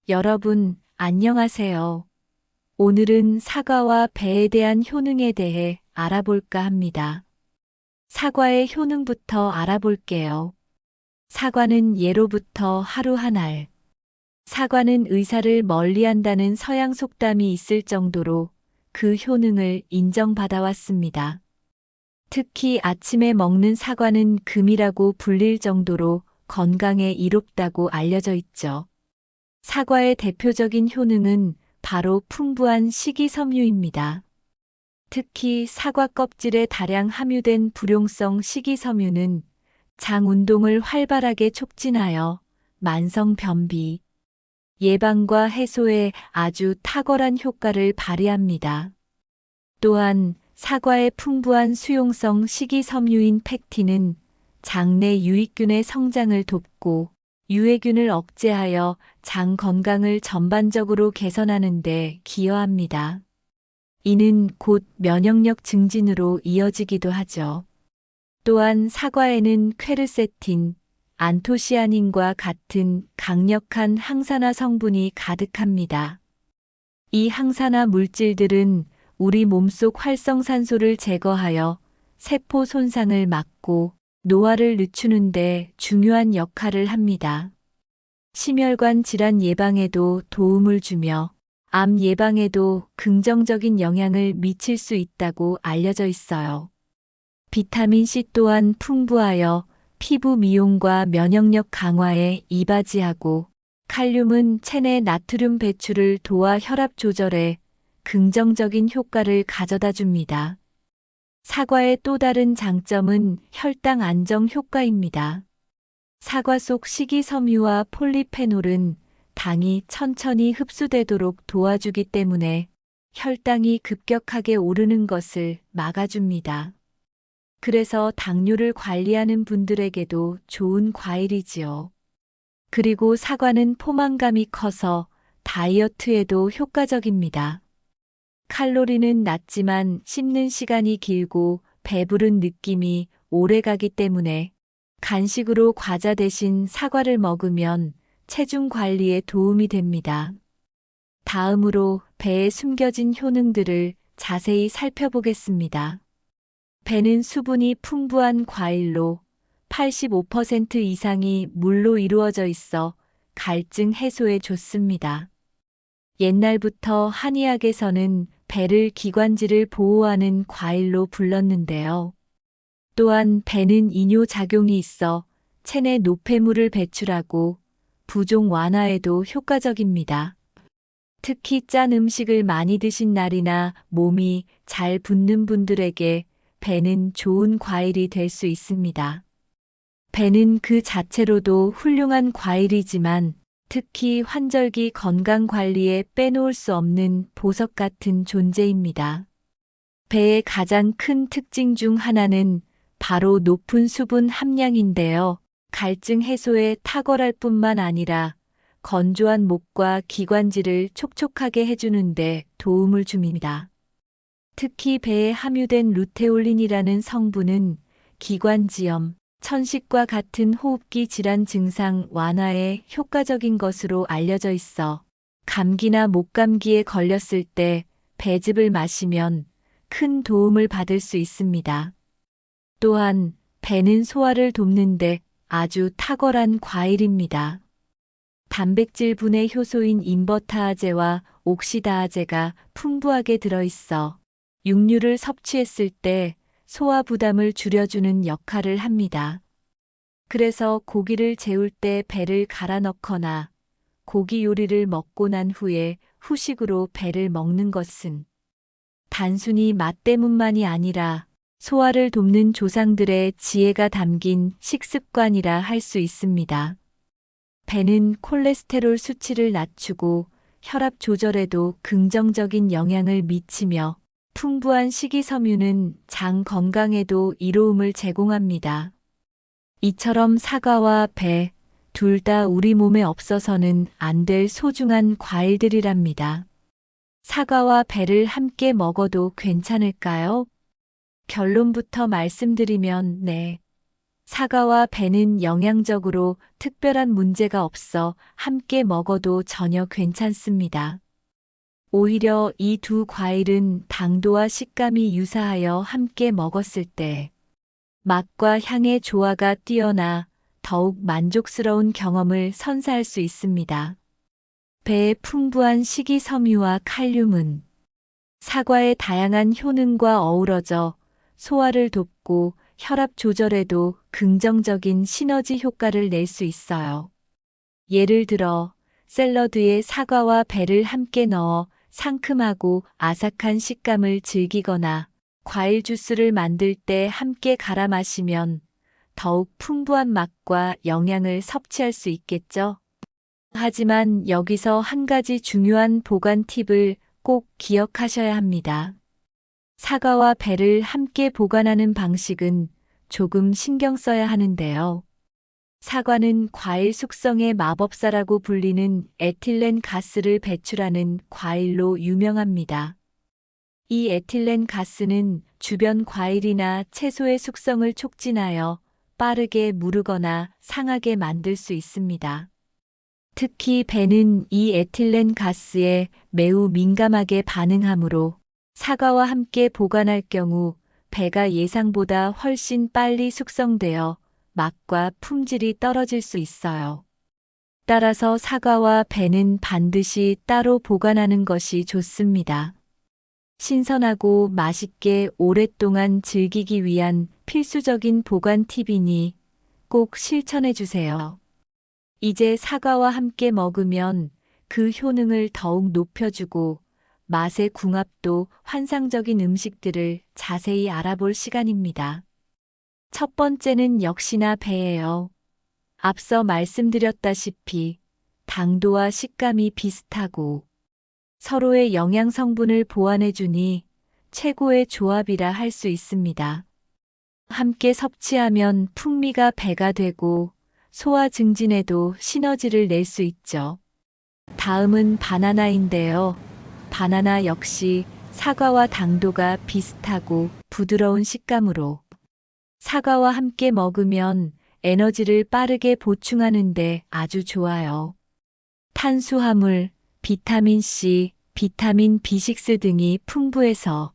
여러분, 안녕하세요. 오늘은 사과와 배에 대한 효능에 대해 알아볼까 합니다. 사과의 효능부터 알아볼게요. 사과는 예로부터 하루 한 알. 사과는 의사를 멀리한다는 서양 속담이 있을 정도로 그 효능을 인정받아왔습니다. 특히 아침에 먹는 사과는 금이라고 불릴 정도로 건강에 이롭다고 알려져 있죠. 사과의 대표적인 효능은 바로 풍부한 식이섬유입니다. 특히 사과 껍질에 다량 함유된 불용성 식이섬유는 장 운동을 활발하게 촉진하여 만성 변비, 예방과 해소에 아주 탁월한 효과를 발휘합니다. 또한 사과의 풍부한 수용성 식이섬유인 팩틴은 장내 유익균의 성장을 돕고 유해균을 억제하여 장 건강을 전반적으로 개선하는 데 기여합니다. 이는 곧 면역력 증진으로 이어지기도 하죠. 또한 사과에는 퀘르세틴, 안토시아닌과 같은 강력한 항산화 성분이 가득합니다. 이 항산화 물질들은 우리 몸속 활성산소를 제거하여 세포 손상을 막고 노화를 늦추는 데 중요한 역할을 합니다. 심혈관 질환 예방에도 도움을 주며 암 예방에도 긍정적인 영향을 미칠 수 있다고 알려져 있어요. 비타민C 또한 풍부하여 피부 미용과 면역력 강화에 이바지하고 칼륨은 체내 나트륨 배출을 도와 혈압 조절에 긍정적인 효과를 가져다 줍니다. 사과의 또 다른 장점은 혈당 안정 효과입니다. 사과 속 식이섬유와 폴리페놀은 당이 천천히 흡수되도록 도와주기 때문에 혈당이 급격하게 오르는 것을 막아줍니다. 그래서 당뇨를 관리하는 분들에게도 좋은 과일이지요. 그리고 사과는 포만감이 커서 다이어트에도 효과적입니다. 칼로리는 낮지만 씹는 시간이 길고 배부른 느낌이 오래가기 때문에 간식으로 과자 대신 사과를 먹으면 체중 관리에 도움이 됩니다. 다음으로 배에 숨겨진 효능들을 자세히 살펴보겠습니다. 배는 수분이 풍부한 과일로 85% 이상이 물로 이루어져 있어 갈증 해소에 좋습니다. 옛날부터 한의학에서는 배를 기관지를 보호하는 과일로 불렀는데요. 또한 배는 이뇨작용이 있어 체내 노폐물을 배출하고 부종 완화에도 효과적입니다. 특히 짠 음식을 많이 드신 날이나 몸이 잘 붓는 분들에게 배는 좋은 과일이 될 수 있습니다. 배는 그 자체로도 훌륭한 과일이지만 특히 환절기 건강 관리에 빼놓을 수 없는 보석 같은 존재입니다. 배의 가장 큰 특징 중 하나는 바로 높은 수분 함량인데요. 갈증 해소에 탁월할 뿐만 아니라 건조한 목과 기관지를 촉촉하게 해주는데 도움을 줍니다. 특히 배에 함유된 루테올린이라는 성분은 기관지염, 천식과 같은 호흡기 질환 증상 완화에 효과적인 것으로 알려져 있어 감기나 목감기에 걸렸을 때 배즙을 마시면 큰 도움을 받을 수 있습니다. 또한 배는 소화를 돕는데 아주 탁월한 과일입니다. 단백질 분해 효소인 인버타아제와 옥시다아제가 풍부하게 들어있어 육류를 섭취했을 때 소화 부담을 줄여주는 역할을 합니다. 그래서 고기를 재울 때 배를 갈아 넣거나 고기 요리를 먹고 난 후에 후식으로 배를 먹는 것은 단순히 맛 때문만이 아니라 소화를 돕는 조상들의 지혜가 담긴 식습관이라 할 수 있습니다. 배는 콜레스테롤 수치를 낮추고 혈압 조절에도 긍정적인 영향을 미치며 풍부한 식이섬유는 장 건강에도 이로움을 제공합니다. 이처럼 사과와 배, 둘 다 우리 몸에 없어서는 안 될 소중한 과일들이랍니다. 사과와 배를 함께 먹어도 괜찮을까요? 결론부터 말씀드리면 네. 사과와 배는 영양적으로 특별한 문제가 없어 함께 먹어도 전혀 괜찮습니다. 오히려 이 두 과일은 당도와 식감이 유사하여 함께 먹었을 때 맛과 향의 조화가 뛰어나 더욱 만족스러운 경험을 선사할 수 있습니다. 배의 풍부한 식이섬유와 칼륨은 사과의 다양한 효능과 어우러져 소화를 돕고 혈압 조절에도 긍정적인 시너지 효과를 낼 수 있어요. 예를 들어 샐러드에 사과와 배를 함께 넣어 상큼하고 아삭한 식감을 즐기거나 과일 주스를 만들 때 함께 갈아 마시면 더욱 풍부한 맛과 영양을 섭취할 수 있겠죠. 하지만 여기서 한 가지 중요한 보관 팁을 꼭 기억하셔야 합니다. 사과와 배를 함께 보관하는 방식은 조금 신경 써야 하는데요. 사과는 과일 숙성의 마법사라고 불리는 에틸렌 가스를 배출하는 과일로 유명합니다. 이 에틸렌 가스는 주변 과일이나 채소의 숙성을 촉진하여 빠르게 무르거나 상하게 만들 수 있습니다. 특히 배는 이 에틸렌 가스에 매우 민감하게 반응하므로 사과와 함께 보관할 경우 배가 예상보다 훨씬 빨리 숙성되어 맛과 품질이 떨어질 수 있어요. 따라서 사과와 배는 반드시 따로 보관하는 것이 좋습니다. 신선하고 맛있게 오랫동안 즐기기 위한 필수적인 보관 팁이니 꼭 실천해 주세요. 이제 사과와 함께 먹으면 그 효능을 더욱 높여주고 맛의 궁합도 환상적인 음식들을 자세히 알아볼 시간입니다. 첫 번째는 역시나 배예요. 앞서 말씀드렸다시피 당도와 식감이 비슷하고 서로의 영양 성분을 보완해주니 최고의 조합이라 할 수 있습니다. 함께 섭취하면 풍미가 배가 되고 소화 증진에도 시너지를 낼 수 있죠. 다음은 바나나인데요. 바나나 역시 사과와 당도가 비슷하고 부드러운 식감으로 사과와 함께 먹으면 에너지를 빠르게 보충하는데 아주 좋아요. 탄수화물, 비타민 C, 비타민 B6 등이 풍부해서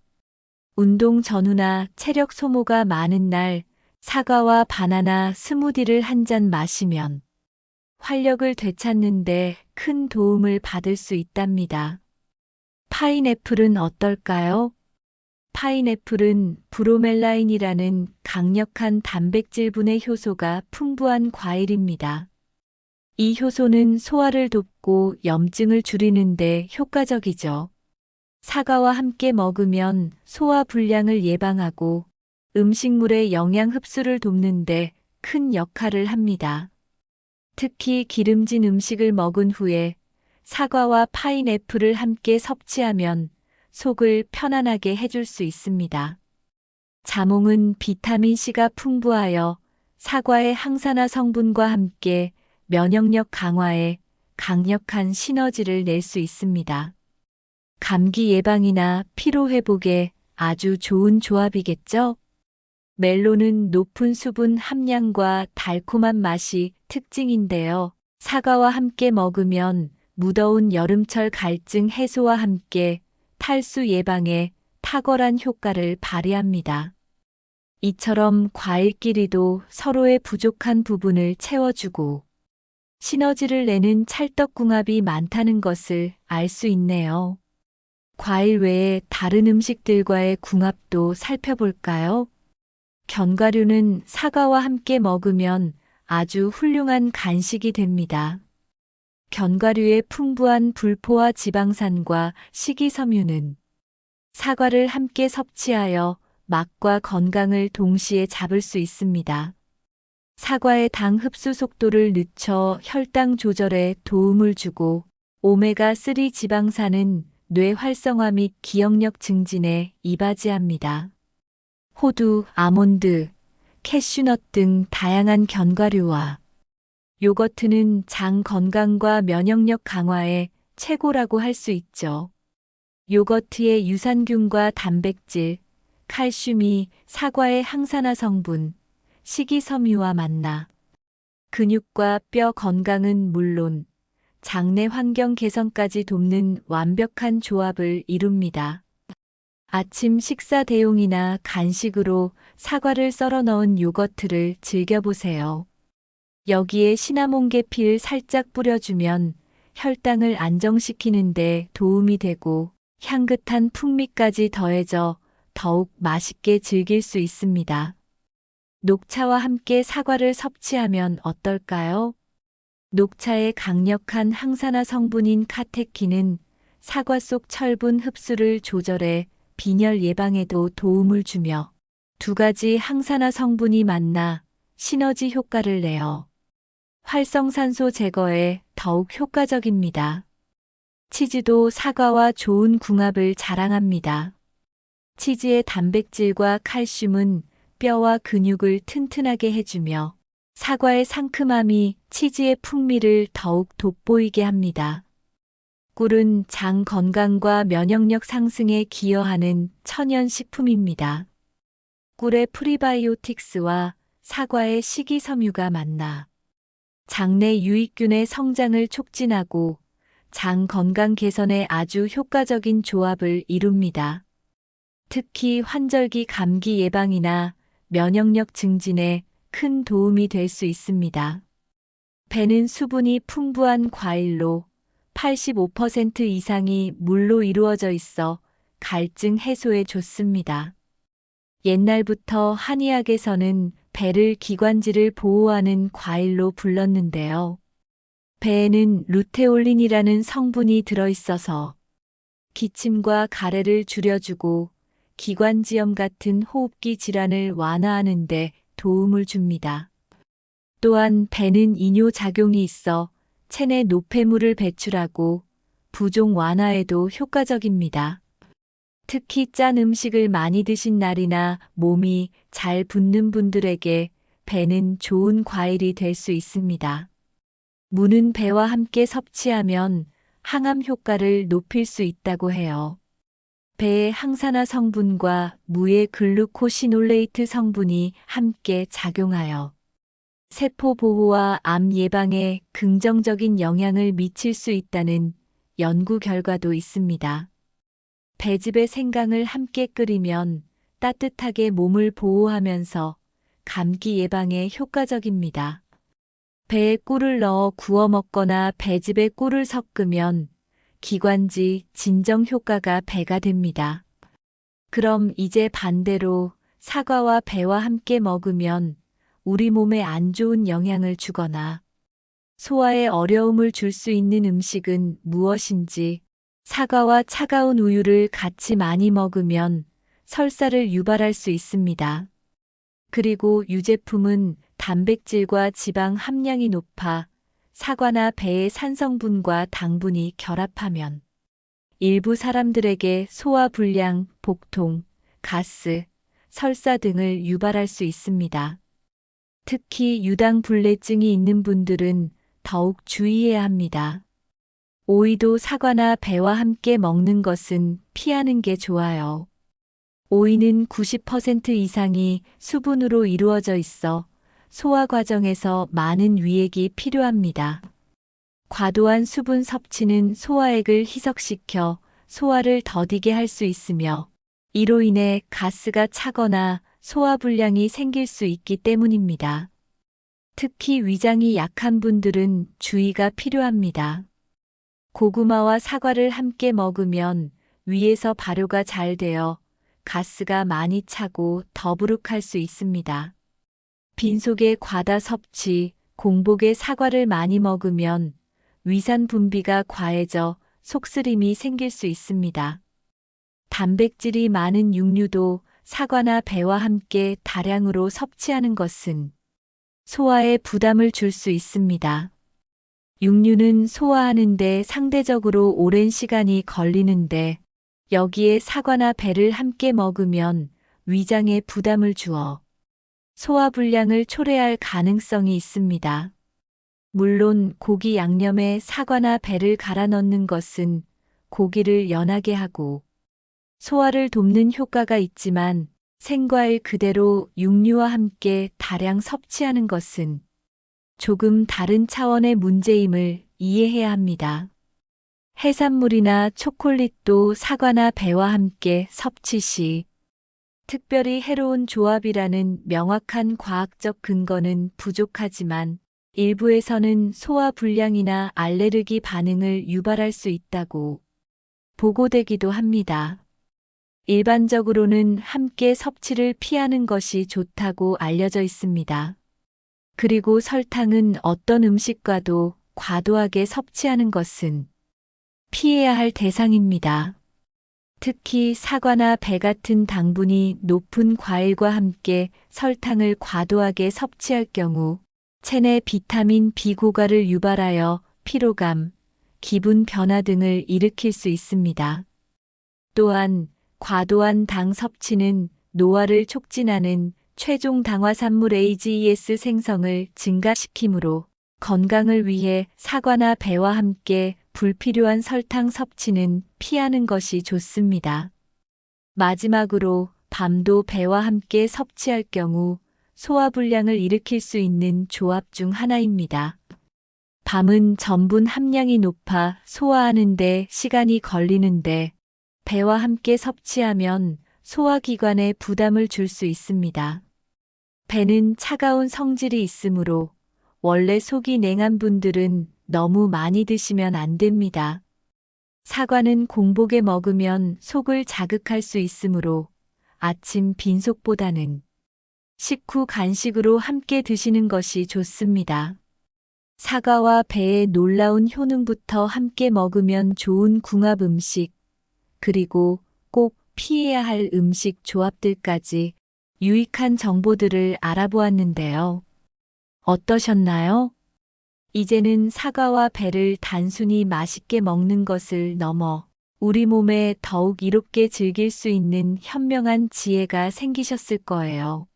운동 전후나 체력 소모가 많은 날 사과와 바나나 스무디를 한 잔 마시면 활력을 되찾는데 큰 도움을 받을 수 있답니다. 파인애플은 어떨까요? 파인애플은 브로멜라인이라는 강력한 단백질분해 효소가 풍부한 과일입니다. 이 효소는 소화를 돕고 염증을 줄이는데 효과적이죠. 사과와 함께 먹으면 소화 불량을 예방하고 음식물의 영양 흡수를 돕는데 큰 역할을 합니다. 특히 기름진 음식을 먹은 후에 사과와 파인애플을 함께 섭취하면 속을 편안하게 해줄 수 있습니다. 자몽은 비타민C가 풍부하여 사과의 항산화 성분과 함께 면역력 강화에 강력한 시너지를 낼 수 있습니다. 감기 예방이나 피로 회복에 아주 좋은 조합이겠죠? 멜론은 높은 수분 함량과 달콤한 맛이 특징인데요. 사과와 함께 먹으면 무더운 여름철 갈증 해소와 함께 탈수 예방에 탁월한 효과를 발휘합니다. 이처럼 과일끼리도 서로의 부족한 부분을 채워주고 시너지를 내는 찰떡궁합이 많다는 것을 알 수 있네요. 과일 외에 다른 음식들과의 궁합도 살펴볼까요? 견과류는 사과와 함께 먹으면 아주 훌륭한 간식이 됩니다. 견과류의 풍부한 불포화 지방산과 식이섬유는 사과를 함께 섭취하여 맛과 건강을 동시에 잡을 수 있습니다. 사과의 당 흡수 속도를 늦춰 혈당 조절에 도움을 주고 오메가3 지방산은 뇌 활성화 및 기억력 증진에 이바지합니다. 호두, 아몬드, 캐슈넛 등 다양한 견과류와 요거트는 장 건강과 면역력 강화에 최고라고 할 수 있죠. 요거트의 유산균과 단백질, 칼슘이 사과의 항산화 성분, 식이섬유와 만나 근육과 뼈 건강은 물론 장내 환경 개선까지 돕는 완벽한 조합을 이룹니다. 아침 식사 대용이나 간식으로 사과를 썰어 넣은 요거트를 즐겨보세요. 여기에 시나몬 계피를 살짝 뿌려주면 혈당을 안정시키는 데 도움이 되고 향긋한 풍미까지 더해져 더욱 맛있게 즐길 수 있습니다. 녹차와 함께 사과를 섭취하면 어떨까요? 녹차의 강력한 항산화 성분인 카테킨은 사과 속 철분 흡수를 조절해 빈혈 예방에도 도움을 주며 두 가지 항산화 성분이 만나 시너지 효과를 내어 활성산소 제거에 더욱 효과적입니다. 치즈도 사과와 좋은 궁합을 자랑합니다. 치즈의 단백질과 칼슘은 뼈와 근육을 튼튼하게 해주며 사과의 상큼함이 치즈의 풍미를 더욱 돋보이게 합니다. 꿀은 장 건강과 면역력 상승에 기여하는 천연 식품입니다. 꿀의 프리바이오틱스와 사과의 식이섬유가 만나 장내 유익균의 성장을 촉진하고 장 건강 개선에 아주 효과적인 조합을 이룹니다. 특히 환절기 감기 예방이나 면역력 증진에 큰 도움이 될 수 있습니다. 배는 수분이 풍부한 과일로 85% 이상이 물로 이루어져 있어 갈증 해소에 좋습니다. 옛날부터 한의학에서는 배를 기관지를 보호하는 과일로 불렀는데요. 배에는 루테올린이라는 성분이 들어있어서 기침과 가래를 줄여주고 기관지염 같은 호흡기 질환을 완화하는 데 도움을 줍니다. 또한 배는 이뇨작용이 있어 체내 노폐물을 배출하고 부종 완화에도 효과적입니다. 특히 짠 음식을 많이 드신 날이나 몸이 잘 붓는 분들에게 배는 좋은 과일이 될 수 있습니다. 무는 배와 함께 섭취하면 항암 효과를 높일 수 있다고 해요. 배의 항산화 성분과 무의 글루코시놀레이트 성분이 함께 작용하여 세포 보호와 암 예방에 긍정적인 영향을 미칠 수 있다는 연구 결과도 있습니다. 배즙의 생강을 함께 끓이면 따뜻하게 몸을 보호하면서 감기 예방에 효과적입니다. 배에 꿀을 넣어 구워 먹거나 배즙에 꿀을 섞으면 기관지 진정 효과가 배가 됩니다. 그럼 이제 반대로 사과와 배와 함께 먹으면 우리 몸에 안 좋은 영향을 주거나 소화에 어려움을 줄 수 있는 음식은 무엇인지, 사과와 차가운 우유를 같이 많이 먹으면 설사를 유발할 수 있습니다. 그리고 유제품은 단백질과 지방 함량이 높아 사과나 배의 산성분과 당분이 결합하면 일부 사람들에게 소화불량, 복통, 가스, 설사 등을 유발할 수 있습니다. 특히 유당불내증이 있는 분들은 더욱 주의해야 합니다. 오이도 사과나 배와 함께 먹는 것은 피하는 게 좋아요. 오이는 90% 이상이 수분으로 이루어져 있어 소화 과정에서 많은 위액이 필요합니다. 과도한 수분 섭취는 소화액을 희석시켜 소화를 더디게 할 수 있으며 이로 인해 가스가 차거나 소화불량이 생길 수 있기 때문입니다. 특히 위장이 약한 분들은 주의가 필요합니다. 고구마와 사과를 함께 먹으면 위에서 발효가 잘 되어 가스가 많이 차고 더부룩할 수 있습니다. 빈속의 과다 섭취, 공복에 사과를 많이 먹으면 위산 분비가 과해져 속쓰림이 생길 수 있습니다. 단백질이 많은 육류도 사과나 배와 함께 다량으로 섭취하는 것은 소화에 부담을 줄 수 있습니다. 육류는 소화하는 데 상대적으로 오랜 시간이 걸리는데 여기에 사과나 배를 함께 먹으면 위장에 부담을 주어 소화불량을 초래할 가능성이 있습니다. 물론 고기 양념에 사과나 배를 갈아 넣는 것은 고기를 연하게 하고 소화를 돕는 효과가 있지만 생과일 그대로 육류와 함께 다량 섭취하는 것은 조금 다른 차원의 문제임을 이해해야 합니다. 해산물이나 초콜릿도 사과나 배와 함께 섭취 시 특별히 해로운 조합이라는 명확한 과학적 근거는 부족하지만 일부에서는 소화 불량이나 알레르기 반응을 유발할 수 있다고 보고되기도 합니다. 일반적으로는 함께 섭취를 피하는 것이 좋다고 알려져 있습니다. 그리고 설탕은 어떤 음식과도 과도하게 섭취하는 것은 피해야 할 대상입니다. 특히 사과나 배 같은 당분이 높은 과일과 함께 설탕을 과도하게 섭취할 경우 체내 비타민 B 고갈을 유발하여 피로감, 기분 변화 등을 일으킬 수 있습니다. 또한 과도한 당 섭취는 노화를 촉진하는 최종 당화산물 AGEs 생성을 증가시키므로 건강을 위해 사과나 배와 함께 불필요한 설탕 섭취는 피하는 것이 좋습니다. 마지막으로 밤도 배와 함께 섭취할 경우 소화불량을 일으킬 수 있는 조합 중 하나입니다. 밤은 전분 함량이 높아 소화하는 데 시간이 걸리는데 배와 함께 섭취하면 소화기관에 부담을 줄 수 있습니다. 배는 차가운 성질이 있으므로 원래 속이 냉한 분들은 너무 많이 드시면 안 됩니다. 사과는 공복에 먹으면 속을 자극할 수 있으므로 아침 빈속보다는 식후 간식으로 함께 드시는 것이 좋습니다. 사과와 배의 놀라운 효능부터 함께 먹으면 좋은 궁합 음식, 그리고 꼭 피해야 할 음식 조합들까지 유익한 정보들을 알아보았는데요. 어떠셨나요? 이제는 사과와 배를 단순히 맛있게 먹는 것을 넘어 우리 몸에 더욱 이롭게 즐길 수 있는 현명한 지혜가 생기셨을 거예요.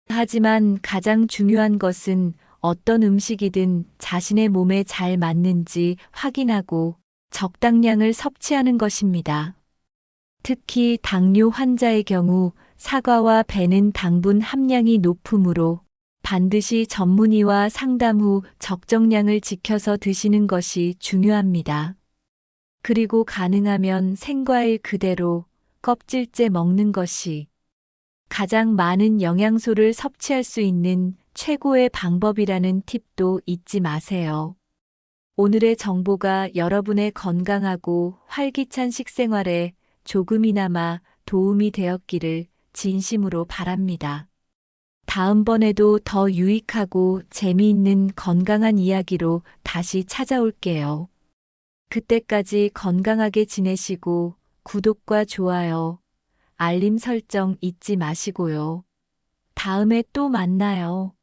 하지만 가장 중요한 것은 어떤 음식이든 자신의 몸에 잘 맞는지 확인하고 적당량을 섭취하는 것입니다. 특히 당뇨 환자의 경우 사과와 배는 당분 함량이 높으므로 반드시 전문의와 상담 후 적정량을 지켜서 드시는 것이 중요합니다. 그리고 가능하면 생과일 그대로 껍질째 먹는 것이 가장 많은 영양소를 섭취할 수 있는 최고의 방법이라는 팁도 잊지 마세요. 오늘의 정보가 여러분의 건강하고 활기찬 식생활에 조금이나마 도움이 되었기를 진심으로 바랍니다. 다음번에도 더 유익하고 재미있는 건강한 이야기로 다시 찾아올게요. 그때까지 건강하게 지내시고 구독과 좋아요, 알림 설정 잊지 마시고요. 다음에 또 만나요.